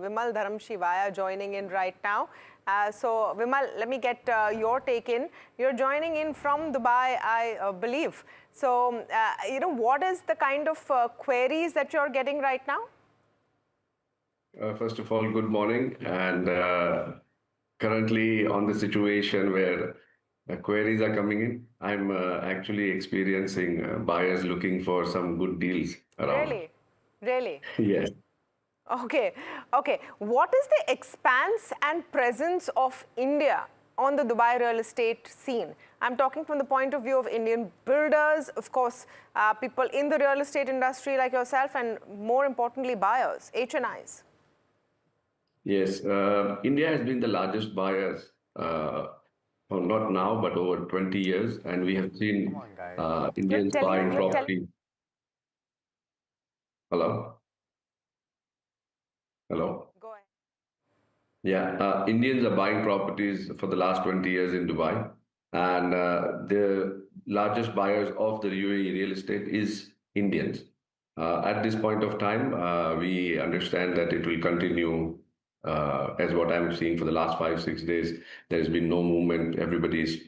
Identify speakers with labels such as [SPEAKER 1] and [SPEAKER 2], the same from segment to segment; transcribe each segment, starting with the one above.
[SPEAKER 1] Vimal Dharamshivaya joining in right now. So Vimal, let me get your take in. You're joining in from Dubai, I believe. So, what is the kind of queries that you're getting right now?
[SPEAKER 2] First of all, good morning. And currently on the situation where queries are coming in, I'm actually experiencing buyers looking for some good deals around.
[SPEAKER 1] Really? Really?
[SPEAKER 2] Yes.
[SPEAKER 1] Okay, okay. What is the expanse and presence of India on the Dubai real estate scene? I'm talking from the point of view of Indian builders, of course, people in the real estate industry like yourself, and more importantly, buyers, HNIs.
[SPEAKER 2] Yes. India has been the largest buyers, well, not now, but over 20 years. And we have seen
[SPEAKER 1] You're
[SPEAKER 2] Indians
[SPEAKER 1] telling,
[SPEAKER 2] buying
[SPEAKER 1] you're telling.
[SPEAKER 2] property. Hello? Hello?
[SPEAKER 1] Go ahead.
[SPEAKER 2] Yeah, Indians are buying properties for the last 20 years in Dubai. And the largest buyers of the UAE real estate is Indians. At this point of time, we understand that it will continue as what I'm seeing for the last 5, 6 days. There has been no movement. Everybody is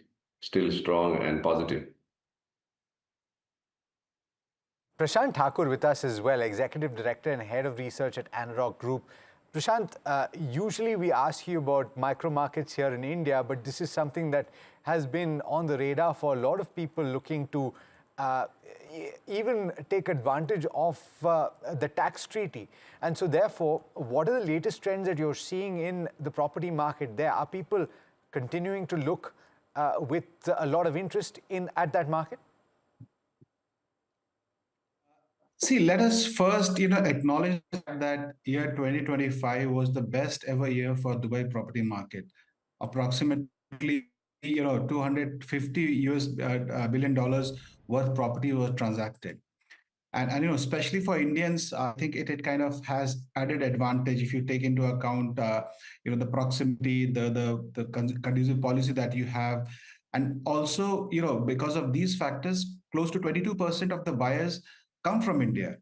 [SPEAKER 2] still strong and positive.
[SPEAKER 3] Prashant Thakur with us as well, Executive Director and Head of Research at Anurag Group. Prashant, usually we ask you about micro markets here in India, but this is something that has been on the radar for a lot of people looking to even take advantage of the tax treaty. And so therefore, what are the latest trends that you're seeing in the property market there? Are people continuing to look with a lot of interest at that market?
[SPEAKER 4] See, let us first, acknowledge that year 2025 was the best ever year for Dubai property market. Approximately, 250 billion dollars worth property was transacted. And especially for Indians, I think it kind of has added advantage if you take into account, the proximity, the conducive policy that you have. And also, because of these factors, close to 22% of the buyers come from India.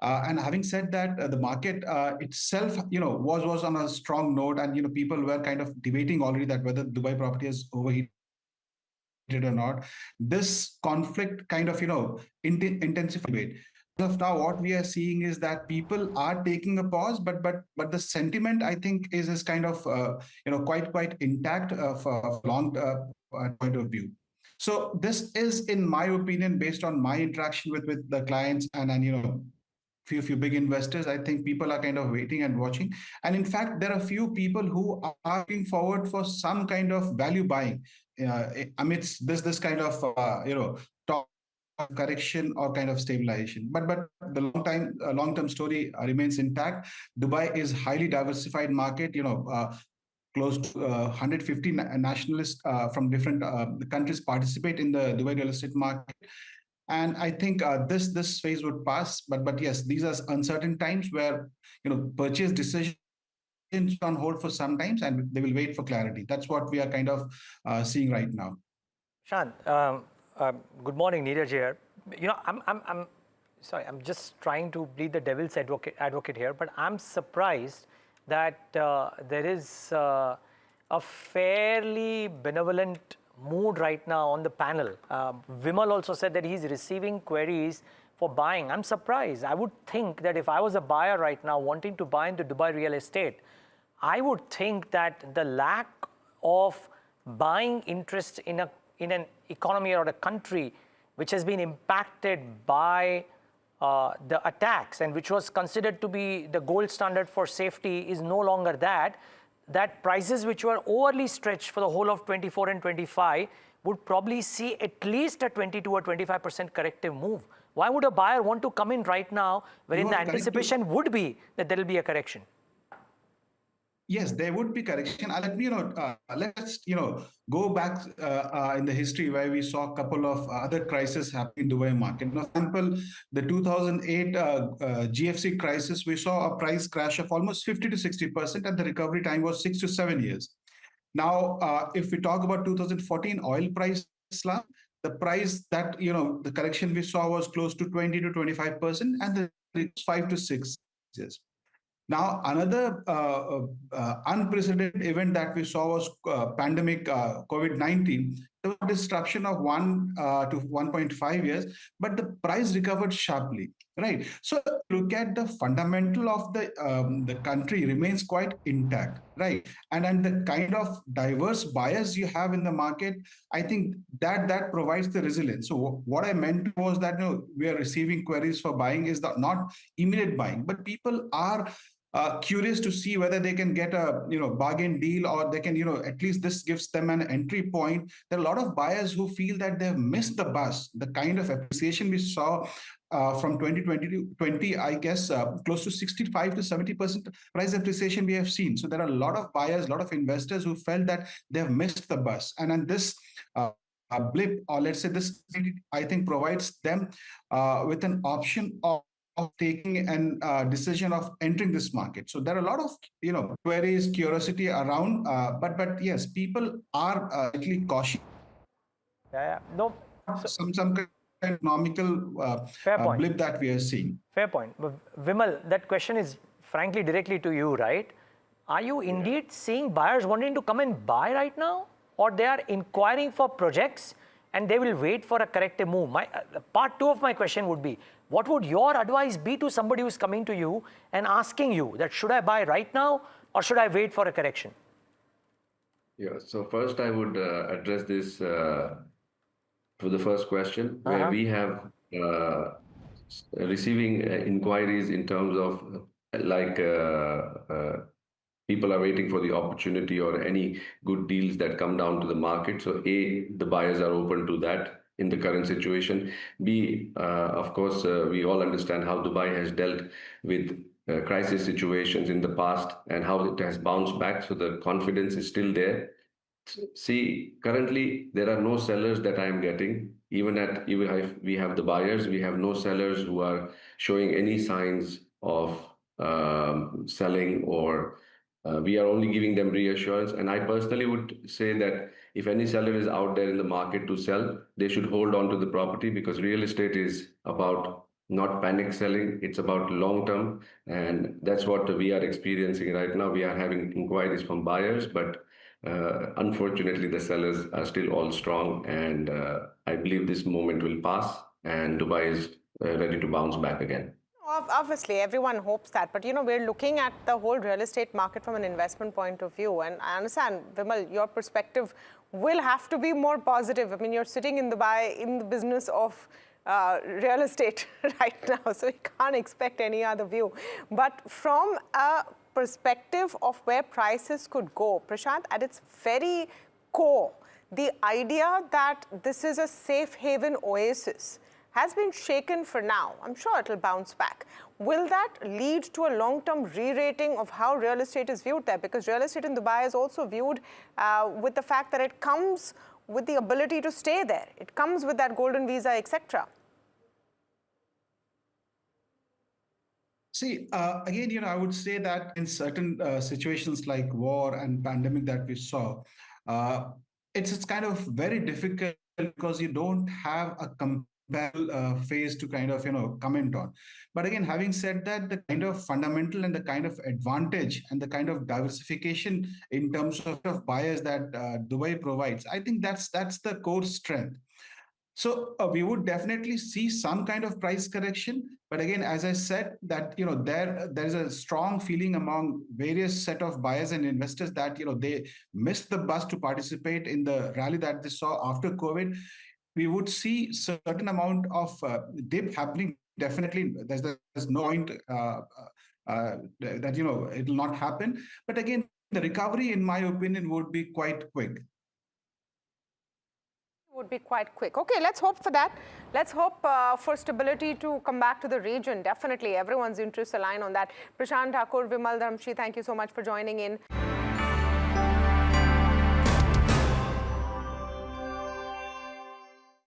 [SPEAKER 4] And having said that, the market itself, was on a strong note, and people were kind of debating already that whether Dubai property is overheated or not. This conflict kind of intensified. As of now, what we are seeing is that people are taking a pause, but the sentiment, I think, is kind of quite intact for long point of view. So this is, in my opinion, based on my interaction with the clients and few big investors. I think people are kind of waiting and watching, and in fact there are few people who are looking forward for some kind of value buying amidst this kind of talk correction or kind of stabilization. But the long term story remains intact. Dubai is highly diversified market, close to 150 nationalists from different countries participate in the Dubai real estate market. And I think this phase would pass, but yes, these are uncertain times where purchase decisions on hold for some times, and they will wait for clarity. That's what we are kind of seeing right now.
[SPEAKER 5] Shan, good morning, Neeraj here. I'm sorry, I'm just trying to be the devil's advocate here, but I'm surprised that there is a fairly benevolent mood right now on the panel. Vimal also said that he's receiving queries for buying. I'm surprised. I would think that if I was a buyer right now wanting to buy into Dubai real estate, I would think that the lack of buying interest in an economy or a country which has been impacted by the attacks and which was considered to be the gold standard for safety is no longer that prices which were overly stretched for the whole of 24 and 25 would probably see at least a 22 or 25% corrective move. Why would a buyer want to come in right now wherein the anticipation would be that there will be a correction?
[SPEAKER 4] Yes, there would be correction. Let me, let's, go back in the history where we saw a couple of other crises happening in the Dubai market. For example, the 2008 GFC crisis, we saw a price crash of almost 50 to 60%, and the recovery time was 6 to 7 years. Now, if we talk about 2014 oil price slump, the price that, the correction we saw was close to 20 to 25%, and the 5 to 6 years. Now, another unprecedented event that we saw was pandemic COVID-19. There was a disruption of 1 to 1.5 years, but the price recovered sharply, right? So look at the fundamental of the country remains quite intact, right? And the kind of diverse buyers you have in the market, I think that provides the resilience. So what I meant was that, we are receiving queries for buying is not immediate buying, but people are curious to see whether they can get a bargain deal, or they can at least this gives them an entry point. There are a lot of buyers who feel that they have missed the bus. The kind of appreciation we saw from 2020 to 20, I guess close to 65 to 70% price appreciation we have seen. So there are a lot of buyers, a lot of investors who felt that they have missed the bus, and this blip, or let's say this, I think provides them with an option of taking a decision of entering this market. So there are a lot of queries, curiosity around, but yes, people are actually cautious.
[SPEAKER 5] Yeah. No. So,
[SPEAKER 4] some kind of economical
[SPEAKER 5] fair point.
[SPEAKER 4] blip that we are seeing.
[SPEAKER 5] Fair point. But Vimal, that question is frankly directly to you, right? Are you indeed seeing buyers wanting to come and buy right now, or they are inquiring for projects and they will wait for a corrective move? Part two of my question would be, what would your advice be to somebody who's coming to you and asking you that should I buy right now or should I wait for a correction?
[SPEAKER 2] Yeah, so first I would address this for the first question, where we have receiving inquiries in terms of like people are waiting for the opportunity or any good deals that come down to the market. So A, the buyers are open to that in the current situation. B, of course, we all understand how Dubai has dealt with crisis situations in the past and how it has bounced back. So the confidence is still there. See, currently there are no sellers that I am getting. Even if we have the buyers, we have no sellers who are showing any signs of selling, or we are only giving them reassurance. And I personally would say that if any seller is out there in the market to sell, they should hold on to the property, because real estate is about not panic selling. It's about long term, and that's what we are experiencing right now. We are having inquiries from buyers, but unfortunately, the sellers are still all strong, and I believe this moment will pass, and Dubai is ready to bounce back again.
[SPEAKER 1] Obviously, everyone hopes that, but we're looking at the whole real estate market from an investment point of view, and I understand, Vimal, your perspective will have to be more positive. I mean, you're sitting in Dubai in the business of real estate right now, so you can't expect any other view. But from a perspective of where prices could go, Prashant, at its very core, the idea that this is a safe haven oasis has been shaken for now. I'm sure it'll bounce back. Will that lead to a long-term re-rating of how real estate is viewed there? Because real estate in Dubai is also viewed with the fact that it comes with the ability to stay there. It comes with that golden visa, etc.
[SPEAKER 4] See, again, I would say that in certain situations like war and pandemic that we saw, it's kind of very difficult because you don't have a comparable phase to kind of, comment on. But again, having said that, the kind of fundamental and the kind of advantage and the kind of diversification in terms of buyers that Dubai provides, I think that's the core strength. So we would definitely see some kind of price correction, but again, as I said, that there is a strong feeling among various set of buyers and investors that they missed the bus to participate in the rally that they saw after COVID. We would see certain amount of dip happening. Definitely, there's no point that it will not happen. But again, the recovery, in my opinion, would be quite quick.
[SPEAKER 1] Would be quite quick. Okay, let's hope for that. Let's hope for stability to come back to the region. Definitely, everyone's interests align on that. Prashant Thakur, Vimal Dhamchi, thank you so much for joining in.